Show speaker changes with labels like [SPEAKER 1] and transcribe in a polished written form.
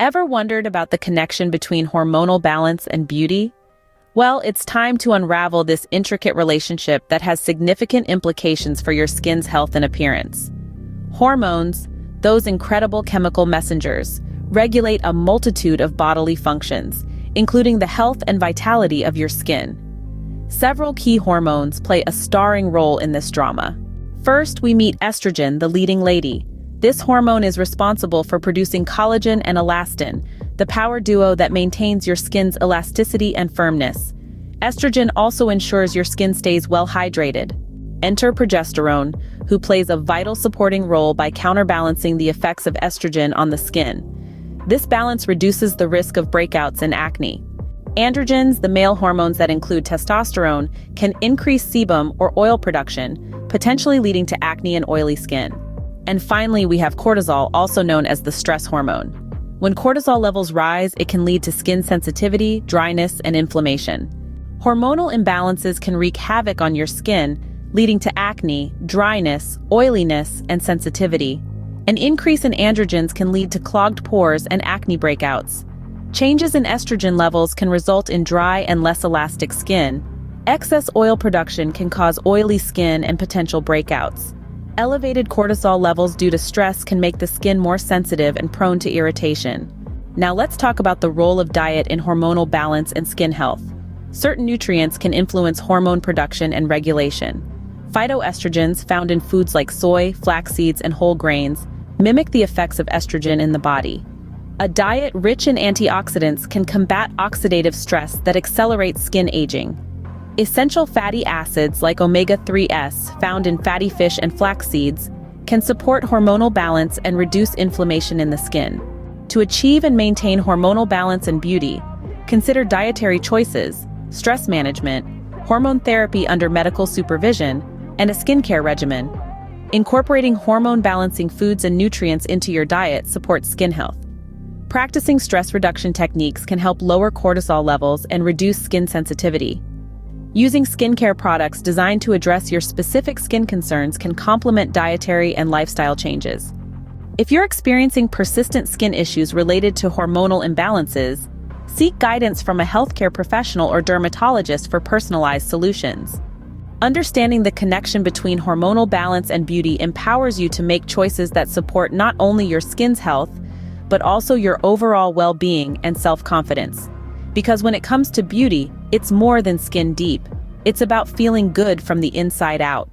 [SPEAKER 1] Ever wondered about the connection between hormonal balance and beauty? Well, it's time to unravel this intricate relationship that has significant implications for your skin's health and appearance. Hormones, those incredible chemical messengers, regulate a multitude of bodily functions, including the health and vitality of your skin. Several key hormones play a starring role in this drama. First, we meet estrogen, the leading lady. This hormone is responsible for producing collagen and elastin, the power duo that maintains your skin's elasticity and firmness. Estrogen also ensures your skin stays well hydrated. Enter progesterone, who plays a vital supporting role by counterbalancing the effects of estrogen on the skin. This balance reduces the risk of breakouts and acne. Androgens, the male hormones that include testosterone, can increase sebum or oil production, potentially leading to acne and oily skin. And finally, we have cortisol, also known as the stress hormone. When cortisol levels rise, it can lead to skin sensitivity, dryness, and inflammation. Hormonal imbalances can wreak havoc on your skin, leading to acne, dryness, oiliness, and sensitivity. An increase in androgens can lead to clogged pores and acne breakouts. Changes in estrogen levels can result in dry and less elastic skin. Excess oil production can cause oily skin and potential breakouts. Elevated cortisol levels due to stress can make the skin more sensitive and prone to irritation. Now let's talk about the role of diet in hormonal balance and skin health. Certain nutrients can influence hormone production and regulation. Phytoestrogens, found in foods like soy, flax seeds, and whole grains, mimic the effects of estrogen in the body. A diet rich in antioxidants can combat oxidative stress that accelerates skin aging. Essential fatty acids like omega-3s, found in fatty fish and flax seeds, can support hormonal balance and reduce inflammation in the skin. To achieve and maintain hormonal balance and beauty, consider dietary choices, stress management, hormone therapy under medical supervision, and a skincare regimen. Incorporating hormone-balancing foods and nutrients into your diet supports skin health. Practicing stress reduction techniques can help lower cortisol levels and reduce skin sensitivity. Using skincare products designed to address your specific skin concerns can complement dietary and lifestyle changes. If you're experiencing persistent skin issues related to hormonal imbalances, seek guidance from a healthcare professional or dermatologist for personalized solutions. Understanding the connection between hormonal balance and beauty empowers you to make choices that support not only your skin's health, but also your overall well-being and self-confidence. Because when it comes to beauty, it's more than skin deep. It's about feeling good from the inside out.